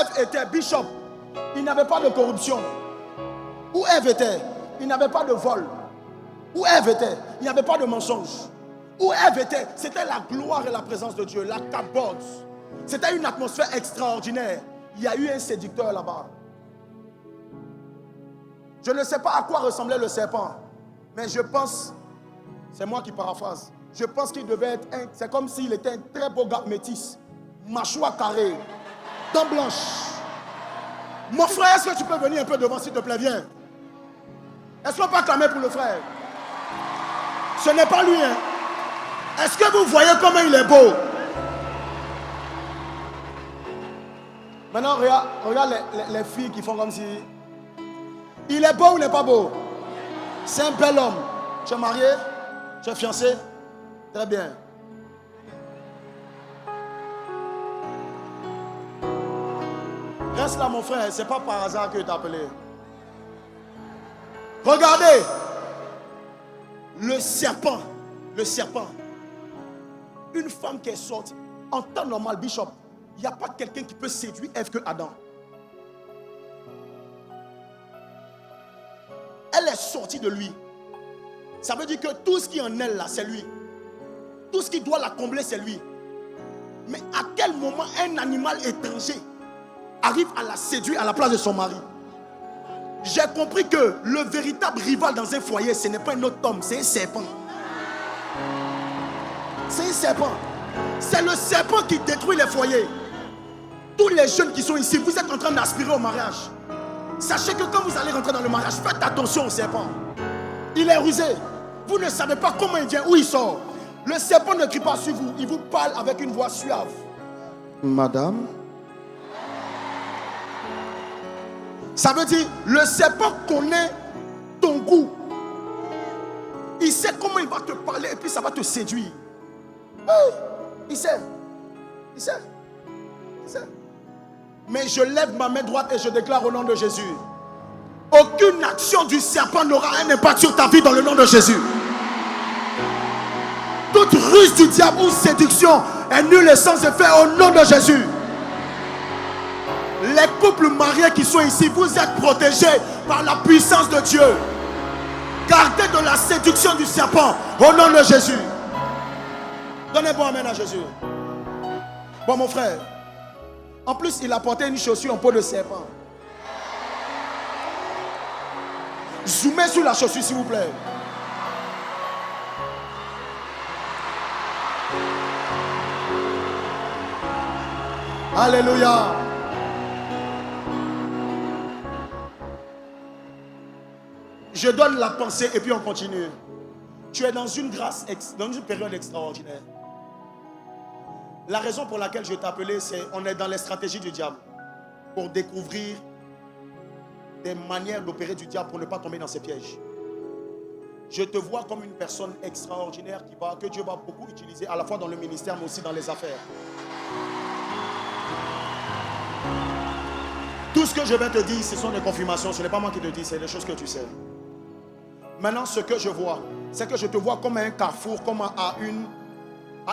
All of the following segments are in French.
Ève était bishop, il n'avait pas de corruption. Où Ève était, il n'avait pas de vol. Où Ève était, il n'y avait pas de mensonge. Où Ève était, c'était la gloire et la présence de Dieu, la kabod. C'était une atmosphère extraordinaire. Il y a eu un séducteur là-bas. Je ne sais pas à quoi ressemblait le serpent, mais je pense, c'est moi qui paraphrase, je pense qu'il devait être c'est comme s'il était un très beau gars métis, mâchoire carrée, dents blanches. Mon frère, est-ce que tu peux venir un peu devant, s'il te plaît, viens. Est-ce qu'on peut acclamer pour le frère? Ce n'est pas lui, hein. Est-ce que vous voyez comment il est beau? Maintenant, regarde les filles qui font comme si... Il est beau ou il n'est pas beau? C'est un bel homme. Tu es marié? Tu es fiancé? Très bien. Reste là, mon frère. Ce n'est pas par hasard que tu t'ai appelé. Regardez. Le serpent. Le serpent. Une femme qui est sortie. En temps normal, Bishop, il n'y a pas quelqu'un qui peut séduire Ève que Adam. Elle est sortie de lui. Ça veut dire que tout ce qui est en elle là, c'est lui. Tout ce qui doit la combler, c'est lui. Mais à quel moment un animal étranger arrive à la séduire à la place de son mari? J'ai compris que le véritable rival dans un foyer, ce n'est pas un autre homme, c'est un serpent. C'est un serpent. C'est le serpent qui détruit les foyers. Tous les jeunes qui sont ici, vous êtes en train d'aspirer au mariage. Sachez que quand vous allez rentrer dans le mariage, faites attention au serpent. Il est rusé. Vous ne savez pas comment il vient, où il sort. Le serpent ne crie pas sur vous. Il vous parle avec une voix suave. Madame. Ça veut dire, le serpent connaît ton goût. Il sait comment il va te parler et puis ça va te séduire. Oui, il sait. Il sait. Il sait. Mais je lève ma main droite et je déclare au nom de Jésus. Aucune action du serpent n'aura un impact sur ta vie dans le nom de Jésus. Toute ruse du diable ou séduction est nulle et sans effet au nom de Jésus. Les couples mariés qui sont ici, vous êtes protégés par la puissance de Dieu. Gardez de la séduction du serpent au nom de Jésus. Donnez bon amen à Jésus. Bon mon frère, en plus il a porté une chaussure en peau de serpent. Zoomez sur la chaussure s'il vous plaît. Alléluia. Je donne la pensée et puis on continue. Tu es dans une grâce, dans une période extraordinaire. La raison pour laquelle je t'ai appelé, c'est on est dans les stratégies du diable pour découvrir des manières d'opérer du diable pour ne pas tomber dans ses pièges. Je te vois comme une personne extraordinaire que Dieu va beaucoup utiliser à la fois dans le ministère mais aussi dans les affaires. Tout ce que je vais te dire, ce sont des confirmations. Ce n'est pas moi qui te dis, c'est des choses que tu sais. Maintenant, ce que je vois, c'est que je te vois comme à un carrefour, comme à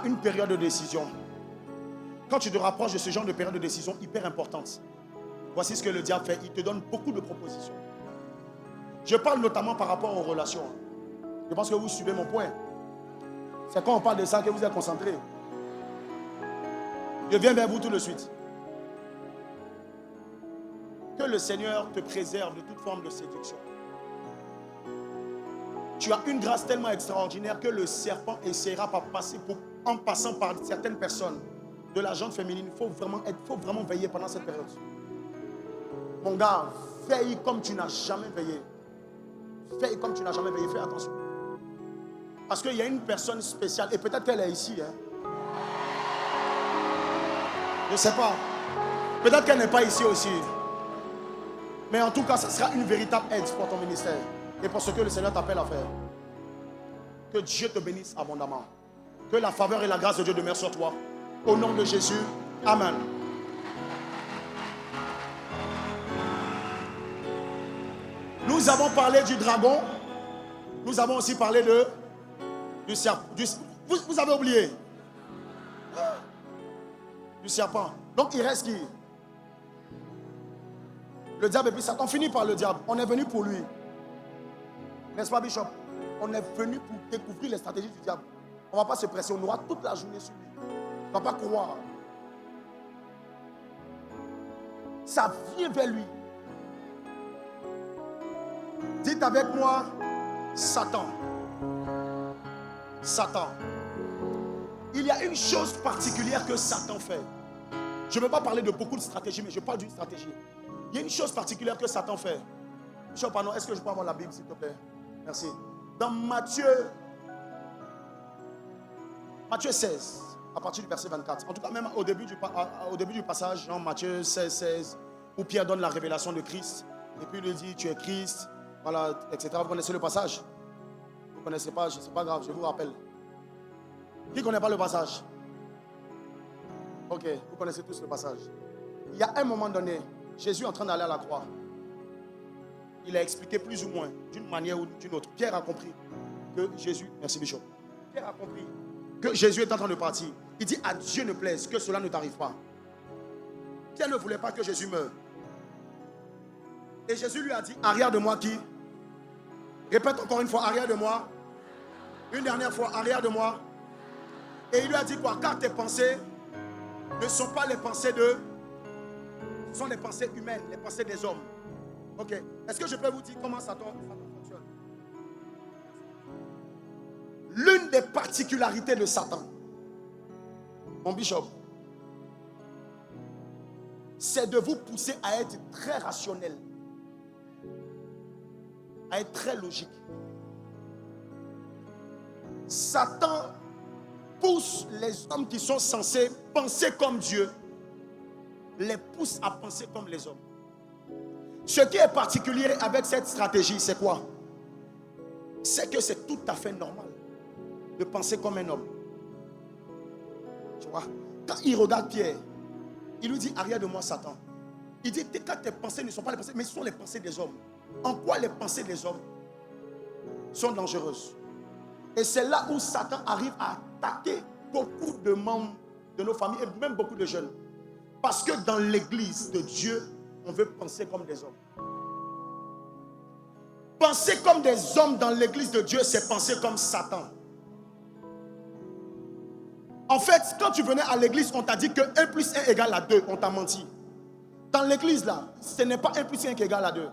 une période de décision. Quand tu te rapproches de ce genre de période de décision hyper importante, voici ce que le diable fait. Il te donne beaucoup de propositions. Je parle notamment par rapport aux relations. Je pense que vous suivez mon point. C'est quand on parle de ça que vous êtes concentrés. Je viens vers vous tout de suite. Que le Seigneur te préserve de toute forme de séduction. Tu as une grâce tellement extraordinaire que le serpent essaiera par passer en passant par certaines personnes de la gente féminine. Il faut vraiment veiller pendant cette période. Mon gars, veille comme tu n'as jamais veillé. Veille comme tu n'as jamais veillé. Fais attention. Parce qu'il y a une personne spéciale, et peut-être qu'elle est ici. Hein. Je ne sais pas. Peut-être qu'elle n'est pas ici aussi. Mais en tout cas, ce sera une véritable aide pour ton ministère. Et pour ce que le Seigneur t'appelle à faire. Que Dieu te bénisse abondamment. Que la faveur et la grâce de Dieu demeurent sur toi. Au nom de Jésus. Amen. Nous avons parlé du dragon. Nous avons aussi parlé du serpent. Vous avez oublié. Du serpent. Donc il reste qui? Le diable et puis Satan finit par le diable. On est venu pour lui. N'est-ce pas, Bishop? On est venu pour découvrir les stratégies du diable. On ne va pas se presser. On aura toute la journée sur lui. On ne va pas croire. Ça vient vers lui. Dites avec moi, Satan. Satan. Il y a une chose particulière que Satan fait. Je ne veux pas parler de beaucoup de stratégies, mais je parle d'une stratégie. Il y a une chose particulière que Satan fait. Bishop, pardon, est-ce que je peux avoir la Bible, s'il te plaît? Merci. Dans Matthieu 16, à partir du verset 24. En tout cas, même au début du passage, dans Matthieu 16, où Pierre donne la révélation de Christ. Et puis il lui dit, tu es Christ, voilà, etc. Vous connaissez le passage? Vous ne connaissez pas, ce n'est pas grave, je vous rappelle. Qui ne connaît pas le passage? Ok, vous connaissez tous le passage. Il y a un moment donné, Jésus est en train d'aller à la croix. Il a expliqué plus ou moins, d'une manière ou d'une autre. Pierre a compris que Jésus... Merci Bishop. Pierre a compris que Jésus est en train de partir. Il dit, à Dieu ne plaise que cela ne t'arrive pas. Pierre ne voulait pas que Jésus meure. Et Jésus lui a dit, arrière de moi qui? Répète encore une fois, arrière de moi. Une dernière fois, arrière de moi. Et il lui a dit quoi? Car tes pensées ne sont pas les pensées de... Ce sont les pensées humaines, les pensées des hommes. Ok. Est-ce que je peux vous dire comment Satan fonctionne? L'une des particularités de Satan, mon bishop, c'est de vous pousser à être très rationnel, à être très logique. Satan pousse les hommes qui sont censés penser comme Dieu, les pousse à penser comme les hommes. Ce qui est particulier avec cette stratégie, c'est quoi? C'est que c'est tout à fait normal de penser comme un homme. Tu vois? Quand il regarde Pierre, il lui dit, arrière de moi, Satan. Il dit, quand tes pensées ne sont pas les pensées, mais ce sont les pensées des hommes. En quoi les pensées des hommes sont dangereuses? Et c'est là où Satan arrive à attaquer beaucoup de membres de nos familles et même beaucoup de jeunes. Parce que dans l'église de Dieu, on veut penser comme des hommes. Penser comme des hommes dans l'église de Dieu, c'est penser comme Satan. En fait, quand tu venais à l'église, on t'a dit que 1 plus 1 égale à 2. On t'a menti. Dans l'église, là, ce n'est pas 1 plus 1 qui égale à 2.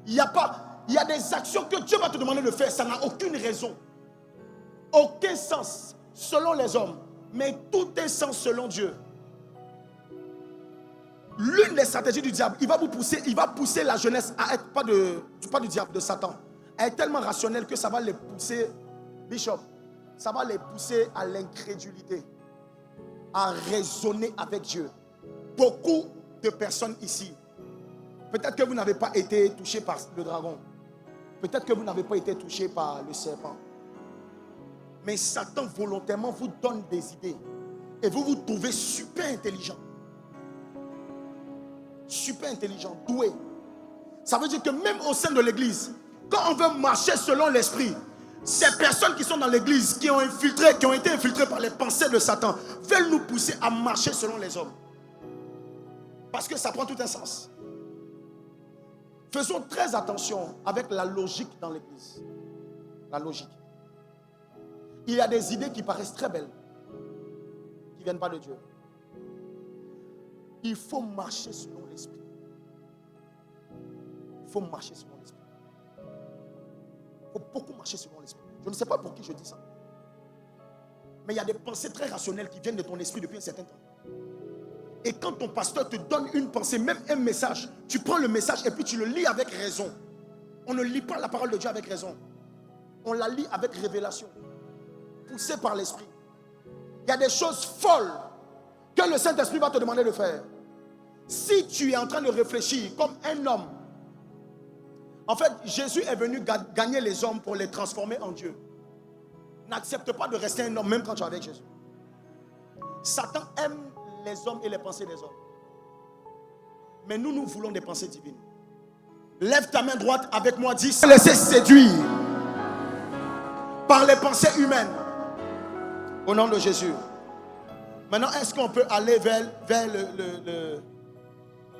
Il y a des actions que Dieu va te demander de faire. Ça n'a aucune raison. Aucun sens selon les hommes. Mais tout est sens selon Dieu. L'une des stratégies du diable, il va pousser la jeunesse à être, pas du diable, de Satan, à être tellement rationnel que ça va les pousser, Bishop, ça va les pousser à l'incrédulité, à raisonner avec Dieu. Beaucoup de personnes ici, peut-être que vous n'avez pas été touché par le dragon, peut-être que vous n'avez pas été touché par le serpent, mais Satan volontairement vous donne des idées et vous vous trouvez super intelligent. Super intelligent, doué. Ça veut dire que même au sein de l'église, quand on veut marcher selon l'esprit, ces personnes qui sont dans l'église, qui ont été infiltrées par les pensées de Satan, veulent nous pousser à marcher selon les hommes. Parce que ça prend tout un sens. Faisons très attention avec la logique dans l'église. La logique. Il y a des idées qui paraissent très belles, qui ne viennent pas de Dieu. Il faut marcher selon l'esprit. Il faut marcher selon l'esprit. Il faut beaucoup marcher selon l'esprit. Je ne sais pas pour qui je dis ça. Mais il y a des pensées très rationnelles qui viennent de ton esprit depuis un certain temps. Et quand ton pasteur te donne une pensée, même un message, tu prends le message et puis tu le lis avec raison. On ne lit pas la parole de Dieu avec raison. On la lit avec révélation. Poussé par l'esprit. Il y a des choses folles que le Saint-Esprit va te demander de faire. Si tu es en train de réfléchir comme un homme, en fait, Jésus est venu gagner les hommes pour les transformer en Dieu. N'accepte pas de rester un homme même quand tu es avec Jésus. Satan aime les hommes et les pensées des hommes. Mais nous voulons des pensées divines. Lève ta main droite avec moi, dis, laissez séduire par les pensées humaines. Au nom de Jésus. Maintenant, est-ce qu'on peut aller vers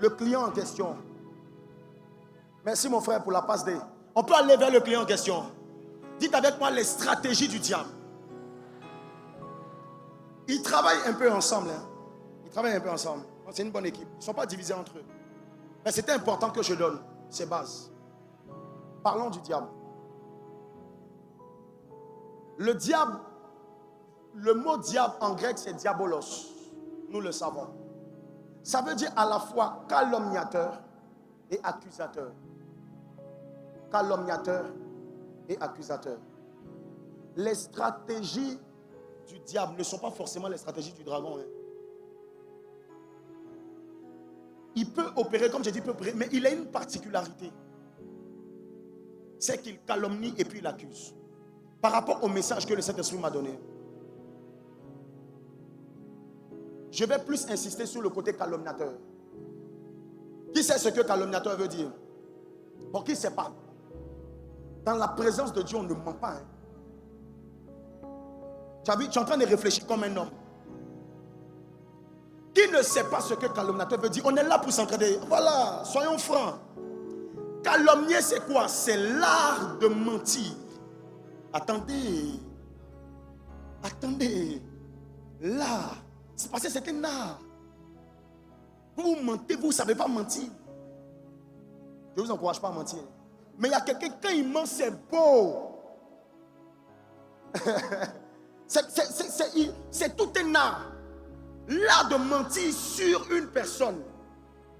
le client en question? Merci mon frère pour la passe D. On peut aller vers le client en question. Dites avec moi les stratégies du diable. Ils travaillent un peu ensemble. Hein. Ils travaillent un peu ensemble. C'est une bonne équipe. Ils ne sont pas divisés entre eux. Mais c'était important que je donne ces bases. Parlons du diable. Le diable, le mot diable en grec c'est diabolos. Nous le savons. Ça veut dire à la fois calomniateur et accusateur. Calomniateur et accusateur. Les stratégies du diable ne sont pas forcément les stratégies du dragon. Hein. Il peut opérer, comme j'ai dit, il peut opérer, mais il a une particularité. C'est qu'il calomnie et puis il accuse. Par rapport au message que le Saint-Esprit m'a donné. Je vais plus insister sur le côté calomniateur. Qui sait ce que calomniateur veut dire? Pour qui ne sait pas? Dans la présence de Dieu, on ne ment pas. Hein. Tu as vu, tu es en train de réfléchir comme un homme. Qui ne sait pas ce que calomniateur veut dire? On est là pour s'entraider. Voilà, soyons francs. Calomnier, c'est quoi? C'est l'art de mentir. Attendez. Attendez. Là. C'est parce que c'est un art. Vous mentez, vous ne savez pas mentir. Je ne vous encourage pas à mentir. Mais il y a quelqu'un, quand il ment, c'est beau. C'est tout un art. L'art de mentir sur une personne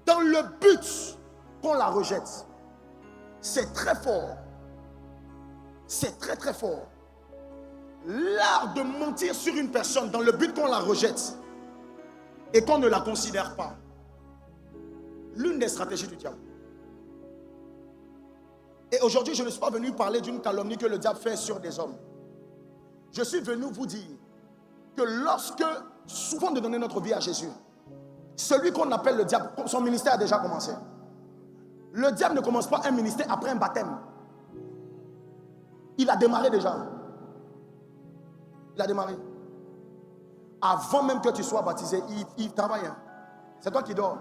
dans le but qu'on la rejette. C'est très fort. C'est très très fort. L'art de mentir sur une personne dans le but qu'on la rejette et qu'on ne la considère pas. L'une des stratégies du diable. Et aujourd'hui, je ne suis pas venu parler d'une calomnie que le diable fait sur des hommes. Je suis venu vous dire que lorsque, souvent de donner notre vie à Jésus, celui qu'on appelle le diable, son ministère a déjà commencé. Le diable ne commence pas un ministère après un baptême. Il a démarré déjà. Il a démarré. Avant même que tu sois baptisé, il travaille. C'est toi qui dors.